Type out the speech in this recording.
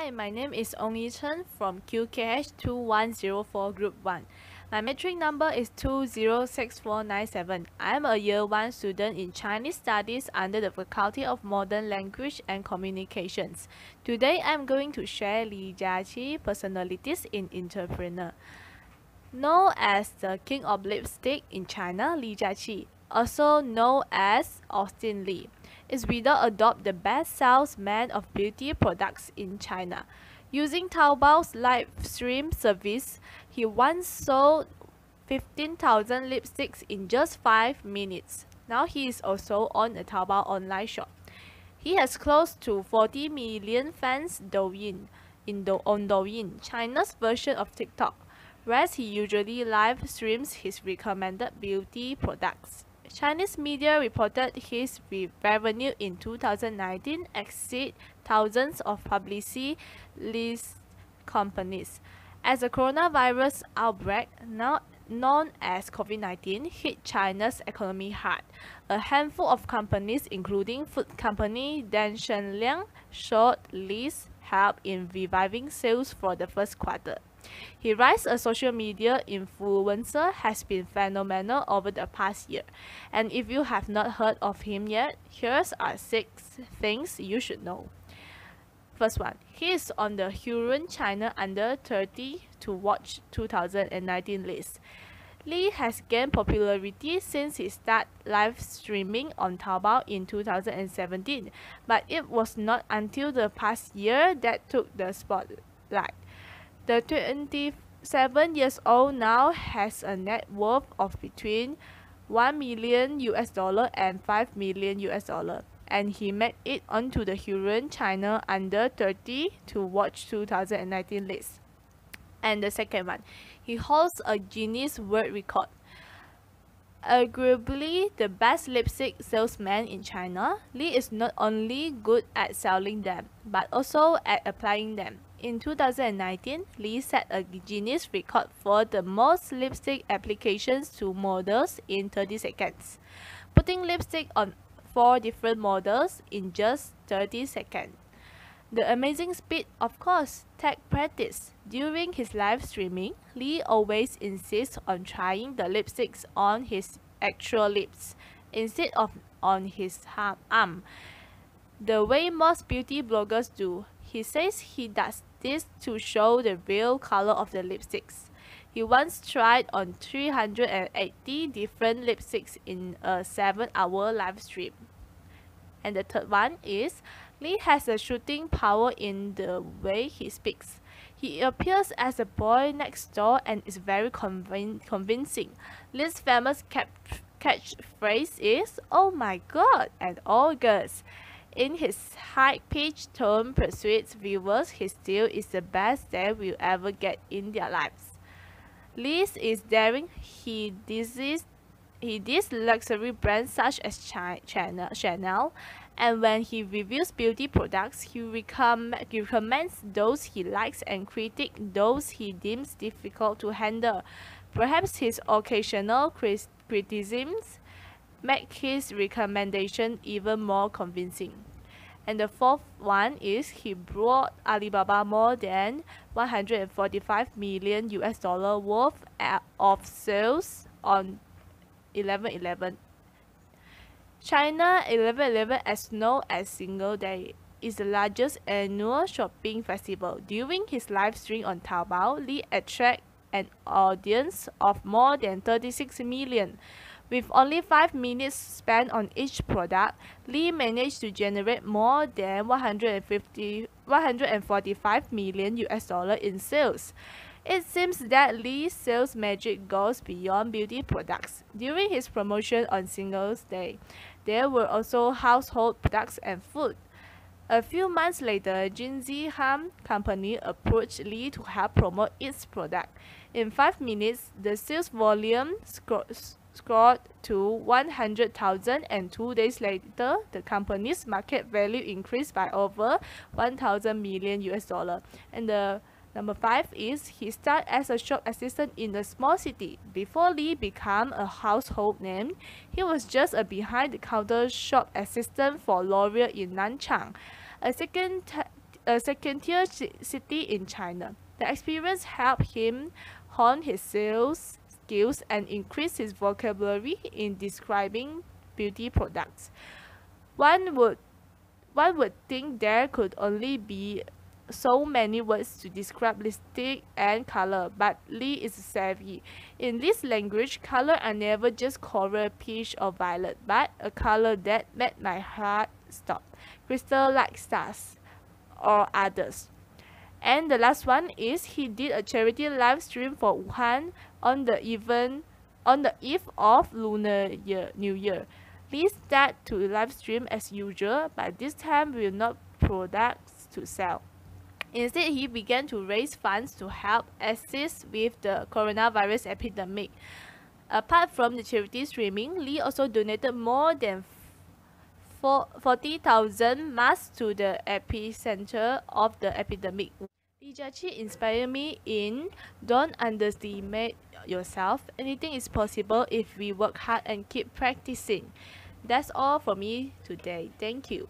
Hi, my name is Ongyi Chen from QKH2104 Group 1. My metric number is 206497. I am a Year 1 student in Chinese Studies under the Faculty of Modern Language and Communications. Today I am going to share Li Jiaqi personalities in entrepreneur. Known as the King of Lipstick in China, Li Jiaqi, also known as Austin Li, is without a doubt the best salesman of beauty products in China. Using Taobao's live stream service, he once sold 15,000 lipsticks in just 5 minutes. Now he is also on a Taobao online shop. He has close to 40 million fans on Douyin, China's version of TikTok, whereas he usually live streams his recommended beauty products. Chinese media reported his revenue in 2019 exceed thousands of publicity list companies. As the coronavirus outbreak, now known as COVID-19, hit China's economy hard, a handful of companies, including food company Dan Shenliang, showed Li's help in reviving sales for the first quarter. His rise as a social media influencer has been phenomenal over the past year, and if you have not heard of him yet, here's are 6 things you should know. First one, he is on the Hurun China Under 30 to Watch 2019 list. Li has gained popularity since he started live streaming on Taobao in 2017, but it was not until the past year that took the spotlight. The 27 years old now has a net worth of between $1 million and $5 million, and he made it onto the Hurun China Under 30 to Watch 2019 list. And the second one, he holds a Guinness World Record. Arguably the best lipstick salesman in China, Li is not only good at selling them, but also at applying them. In 2019, Li set a Guinness record for the most lipstick applications to models in 30 seconds, putting lipstick on 4 different models in just 30 seconds. The amazing speed, of course, takes practice. During his live streaming, Li always insists on trying the lipsticks on his actual lips instead of on his arm, the way most beauty bloggers do. He says he does this to show the real color of the lipsticks. He once tried on 380 different lipsticks in a 7-hour live stream. And the third one is, Li has a shooting power in the way he speaks. He appears as a boy next door and is very convincing. Li's famous catchphrase is, "Oh my god," and all girls. In his high-pitched tone persuades viewers he still is the best they will ever get in their lives. Li is daring. He dissed luxury brands such as Chanel, and when he reviews beauty products, he recommends those he likes and critiques those he deems difficult to handle. Perhaps his occasional criticisms make his recommendation even more convincing. And the fourth one is, he brought Alibaba more than $145 million worth of sales on 11/11. China 11/11, as known as Singles' Day, is the largest annual shopping festival. During his live stream on Taobao, Li attracted an audience of more than 36 million. With only 5 minutes spent on each product, Li managed to generate more than $145 million in sales. It seems that Li's sales magic goes beyond beauty products. During his promotion on Singles' Day, there were also household products and food. A few months later, Jinzi Ham Company approached Li to help promote its product. In 5 minutes, the sales volume scored to 100,000, and 2 days later, the company's market value increased by over $1,000 million. And the number 5 is, he started as a shop assistant in a small city. Before Li became a household name, he was just a behind-the-counter shop assistant for L'Oreal in Nanchang. A a second-tier city in China. The experience helped him hone his sales skills and increase his vocabulary in describing beauty products. One would think there could only be so many words to describe lipstick and color, but Lee is savvy. In this language, color are never just coral, peach, or violet, but a color that made my heart stop. Crystal like stars, or others. And the last one is he did a charity live stream for Wuhan on the eve of New Year. Lee start to live stream as usual, but this time with not products to sell. Instead, he began to raise funds to help assist with the coronavirus epidemic. Apart from the charity streaming, Lee also donated more than 40,000 masks to the epicenter of the epidemic. Li Jiaqi inspired me in don't underestimate yourself. Anything is possible if we work hard and keep practicing. That's all for me today. Thank you.